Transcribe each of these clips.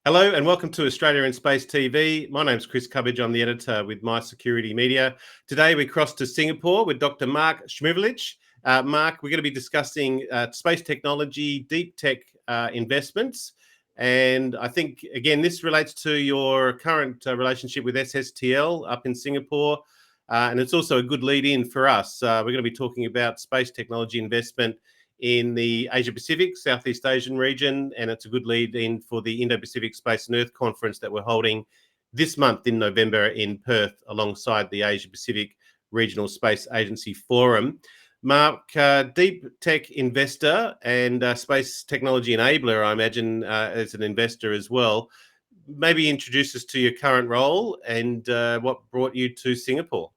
Hello and welcome to Australia in Space TV. My name's Chris Cubbage. I'm the editor with My Security Media. Today we cross to Singapore with Dr Mark Shmulevich. Mark, we're going to be discussing space technology, deep tech investments. And I think, again, this relates to your current relationship with SSTL up in Singapore. And it's also a good lead in for us. We're going to be talking about space technology investment in the Asia Pacific, Southeast Asian region, and it's a good lead in for the Indo-Pacific Space and Earth Conference that we're holding this month in November in Perth alongside the Asia Pacific Regional Space Agency Forum. Mark, deep tech investor and space technology enabler, I imagine, as an investor as well. Maybe introduce us to your current role and what brought you to Singapore.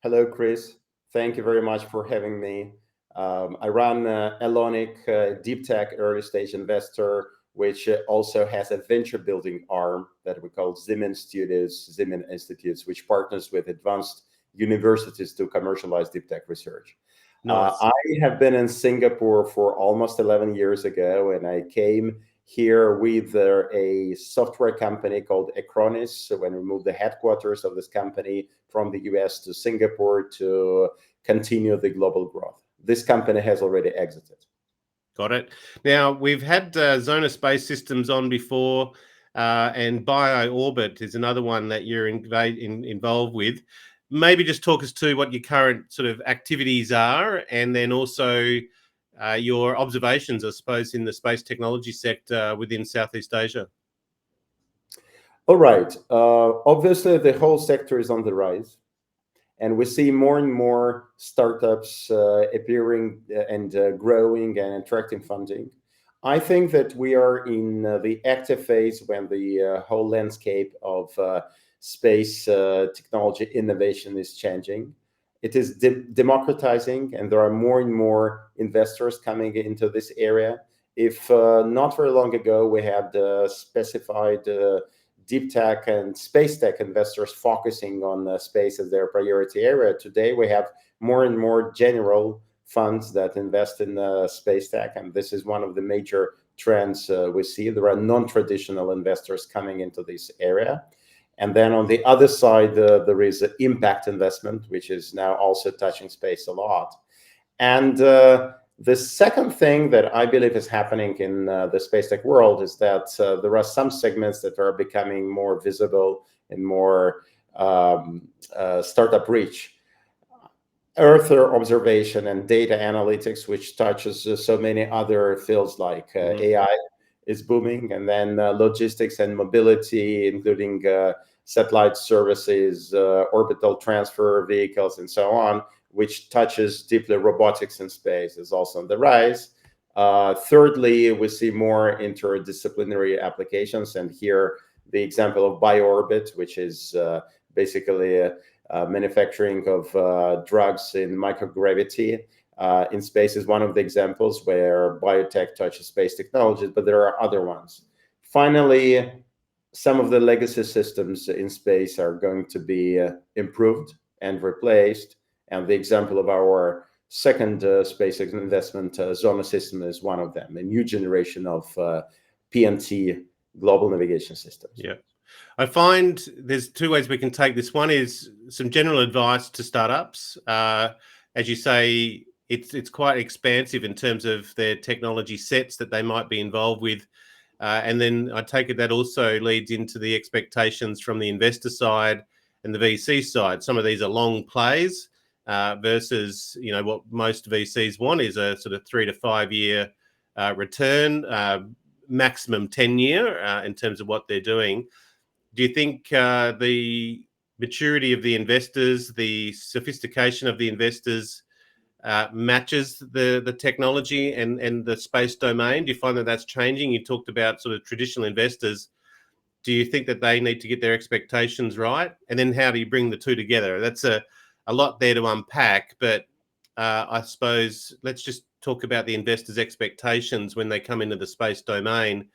Hello, Chris. Thank you very much for having me. I run Elonic, deep tech early stage investor, which also has a venture building arm that we call Ximmin Institutes, which partners with advanced universities to commercialize deep tech research. Nice. I have been in Singapore for almost 11 years ago, and I came here with a software company called Acronis. So when we moved the headquarters of this company from the US to Singapore to continue the global growth. This company has already exited. Got it. Now, we've had Xona Space Systems on before, and BioOrbit is another one that you're involved with. Maybe just talk us to what your current sort of activities are, and then also your observations, I suppose, in the space technology sector within Southeast Asia. All right. Obviously, the whole sector is on the rise. And we see more and more startups appearing and growing and attracting funding. I think that we are in the active phase when the whole landscape of space technology innovation is changing. It is democratizing, and there are more and more investors coming into this area. If not very long ago, we had specified deep tech and space tech investors focusing on space as their priority area. Today, we have more and more general funds that invest in space tech, and this is one of the major trends we see. There are non-traditional investors coming into this area. And then on the other side, there is impact investment, which is now also touching space a lot. And the second thing that I believe is happening in the space tech world is that there are some segments that are becoming more visible and more startup rich. Earth observation and data analytics, which touches so many other fields like AI is booming, and then logistics and mobility, including satellite services, orbital transfer vehicles, and so on, which touches deeply robotics in space, is also on the rise. Thirdly, we see more interdisciplinary applications. And here, the example of BioOrbit, which is basically manufacturing of drugs in microgravity in space, is one of the examples where biotech touches space technologies, but there are other ones. Finally, some of the legacy systems in space are going to be improved and replaced. And the example of our second space investment, Xona Systems, is one of them, a new generation of PNT global navigation systems. Yeah. I find there's two ways we can take this. One is some general advice to startups. As you say, it's quite expansive in terms of their technology sets that they might be involved with. And then I take it that also leads into the expectations from the investor side and the VC side. Some of these are long plays. Versus, what most VCs want is a sort of 3 to 5 year return, maximum 10-year in terms of what they're doing. Do you think the maturity of the investors, the sophistication of the investors matches the technology and the space domain? Do you find that that's changing? You talked about sort of traditional investors. Do you think that they need to get their expectations right? And then how do you bring the two together? That's a lot there to unpack, but I suppose let's just talk about the investors' expectations when they come into the space domain.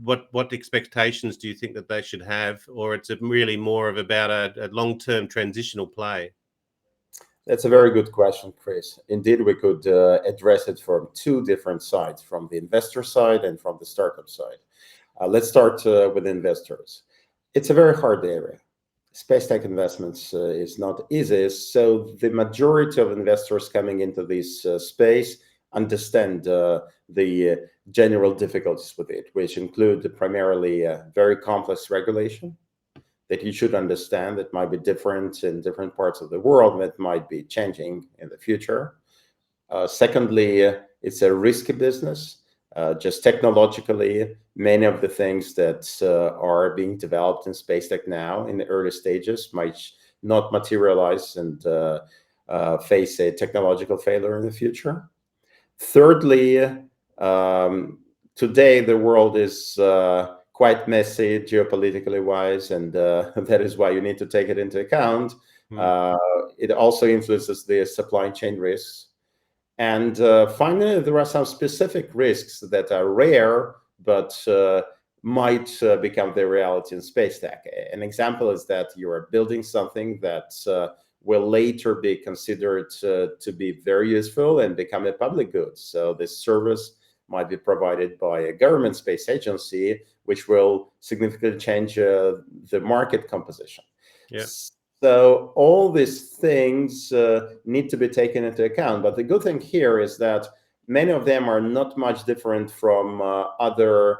What expectations do you think that they should have, or it's really more of about a long-term transitional play? That's a very good question, Chris. Indeed, we could address it from two different sides, from the investor side and from the startup side. Let's start with investors. It's a very hard area. Space tech investments is not easy. So the majority of investors coming into this space understand the general difficulties with it, which include primarily very complex regulation that you should understand that might be different in different parts of the world, that might be changing in the future. Secondly, it's a risky business. Just technologically, many of the things that are being developed in space tech now in the early stages might not materialize and face a technological failure in the future. Thirdly, today the world is quite messy geopolitically wise, and that is why you need to take it into account. It also influences the supply chain risks. And finally, there are some specific risks that are rare, but might become the reality in space tech. An example is that you are building something that will later be considered to be very useful and become a public good. So this service might be provided by a government space agency, which will significantly change the market composition. Yeah. So all these things need to be taken into account. But the good thing here is that many of them are not much different from other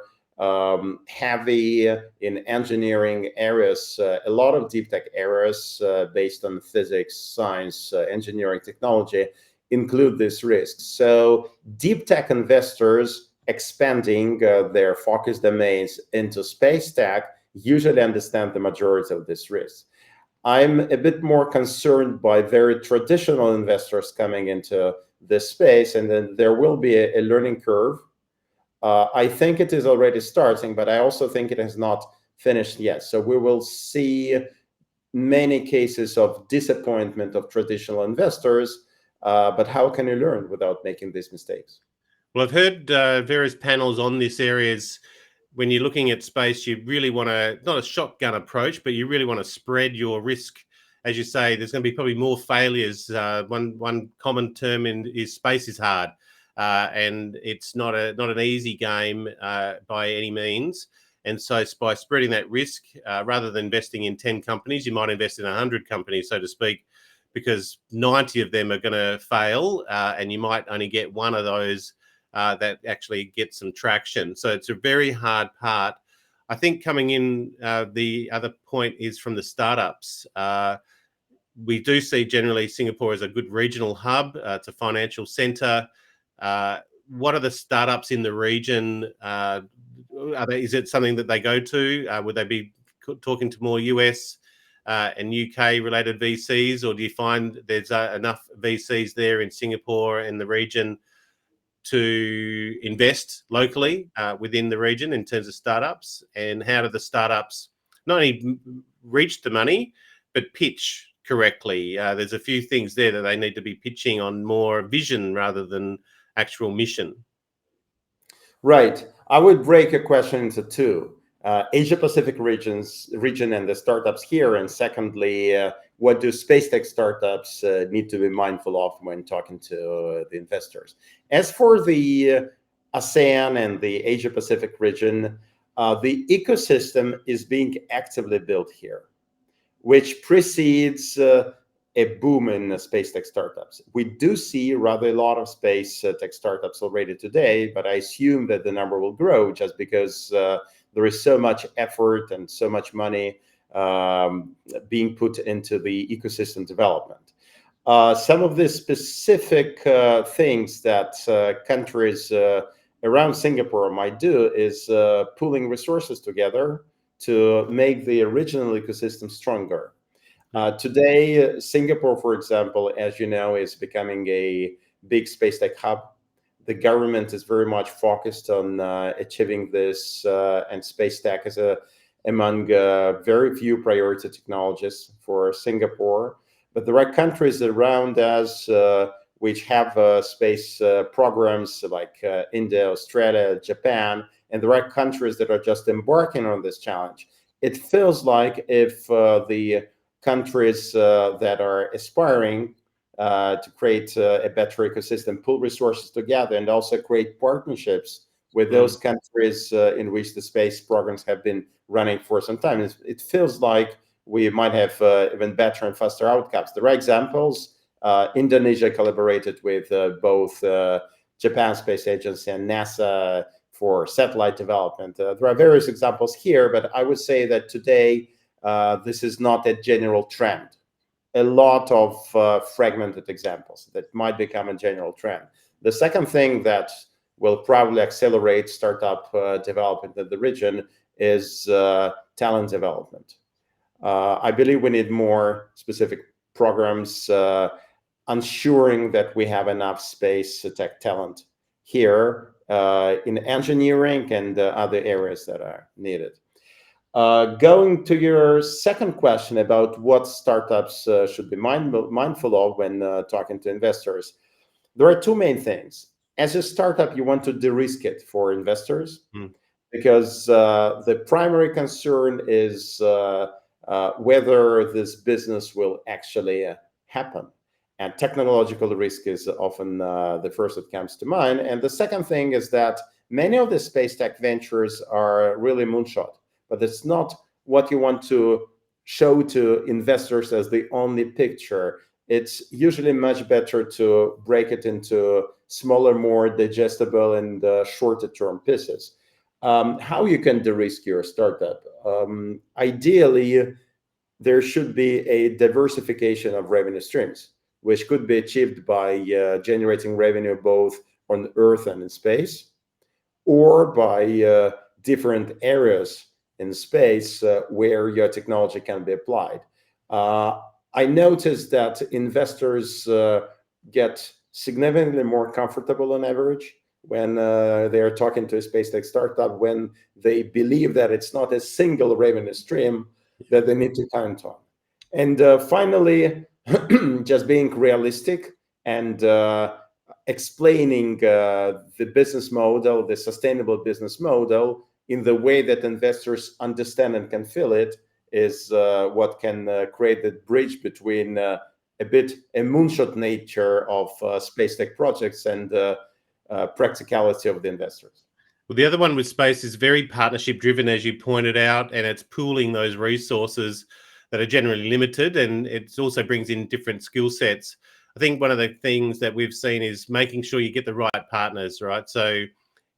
heavy in engineering areas. A lot of deep tech areas based on physics, science, engineering, technology include this risk. So deep tech investors expanding their focus domains into space tech usually understand the majority of this risk. I'm a bit more concerned by very traditional investors coming into this space, and then there will be a learning curve. I think it is already starting, but I also think it has not finished yet. So we will see many cases of disappointment of traditional investors, but how can you learn without making these mistakes? Well, I've heard various panels on this areas. When you're looking at space, you really want to, not a shotgun approach, but you really want to spread your risk. As you say, there's going to be probably more failures. One common term is space is hard, and it's not an easy game by any means. And so by spreading that risk, rather than investing in 10 companies, you might invest in 100 companies, so to speak, because 90 of them are going to fail, and you might only get one of those that actually get some traction. So it's a very hard part. I think coming in, the other point is from the startups. We do see generally Singapore as a good regional hub. It's a financial center. What are the startups in the region? Is it something that they go to? Would they be talking to more US and UK related VCs, or do you find there's enough VCs there in Singapore and the region to invest locally within the region in terms of startups? And how do the startups not only reach the money, but pitch correctly? There's a few things there that they need to be pitching on more vision rather than actual mission. Right. I would break a question into two. Asia Pacific region and the startups here, and secondly, what do space tech startups need to be mindful of when talking to the investors? As for the ASEAN and the Asia Pacific region, the ecosystem is being actively built here, which precedes a boom in space tech startups. We do see rather a lot of space tech startups already today, but I assume that the number will grow just because there is so much effort and so much money being put into the ecosystem development. Some of the specific things that countries around Singapore might do is pooling resources together to make the original ecosystem stronger. Today, Singapore, for example, as you know, is becoming a big space tech hub. The government is very much focused on achieving this, and space tech is among very few priority technologies for Singapore. But there are countries around us which have space programs like India, Australia, Japan, and there are countries that are just embarking on this challenge. It feels like if the countries that are aspiring to create a better ecosystem, pull resources together, and also create partnerships with those countries in which the space programs have been running for some time. It feels like we might have even better and faster outcomes. There are examples. Indonesia collaborated with both Japan Space Agency and NASA for satellite development. There are various examples here, but I would say that today this is not a general trend. A lot of fragmented examples that might become a general trend. The second thing that will probably accelerate startup development in the region is talent development. I believe we need more specific programs ensuring that we have enough space tech talent here in engineering and other areas that are needed. Going to your second question about what startups should be mindful of when talking to investors, there are two main things. As a startup, you want to de-risk it for investors because the primary concern is whether this business will actually happen. And technological risk is often the first that comes to mind. And the second thing is that many of the space tech ventures are really moonshot, but it's not what you want to show to investors as the only picture. It's usually much better to break it into smaller, more digestible and shorter term pieces. How you can de-risk your startup? Ideally, there should be a diversification of revenue streams, which could be achieved by generating revenue both on Earth and in space, or by different areas in space where your technology can be applied. I noticed that investors get significantly more comfortable on average when they are talking to a space tech startup, when they believe that it's not a single revenue stream that they need to count on. And finally, just being realistic and explaining the business model, the sustainable business model in the way that investors understand and can feel it is what can create the bridge between a moonshot nature of space tech projects and practicality of the investors. Well, the other one with space is very partnership driven, as you pointed out, and it's pooling those resources that are generally limited, and it also brings in different skill sets. I think one of the things that we've seen is making sure you get the right partners, right? So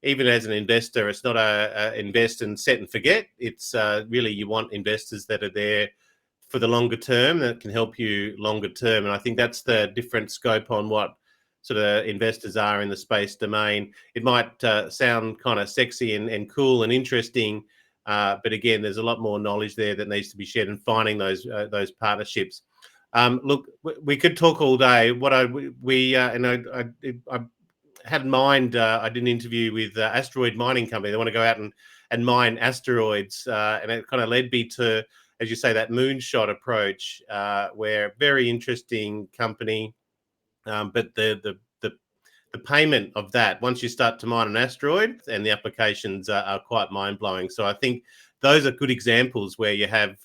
even as an investor, it's not a invest and set and forget. It's really you want investors that are there for the longer term, that can help you longer term. And I think that's the different scope on what sort of investors are in the space domain. It might sound kind of sexy and cool and interesting, but again, there's a lot more knowledge there that needs to be shared, and finding those partnerships. Look, we could talk all day. What I had in mind, I did an interview with Asteroid Mining Company. They want to go out and mine asteroids, and it kind of led me to, as you say, that moonshot approach, where very interesting company. But the payment of that, once you start to mine an asteroid, and the applications are quite mind-blowing. So I think those are good examples where you have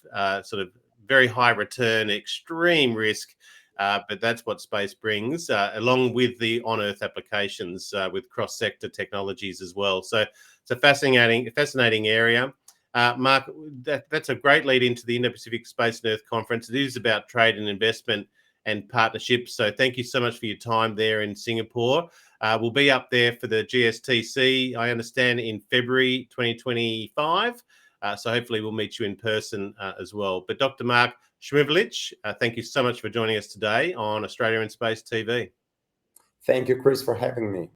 sort of very high return, extreme risk, but that's what space brings, along with the on-Earth applications with cross-sector technologies as well. So it's a fascinating area. Mark, that's a great lead into the Indo-Pacific Space and Earth Conference. It is about trade and investment and partnerships. So thank you so much for your time there in Singapore. We'll be up there for the GSTC, I understand, in February 2025. So hopefully we'll meet you in person as well. But Dr. Mark Shmulevich, thank you so much for joining us today on Australia in Space TV. Thank you, Chris, for having me.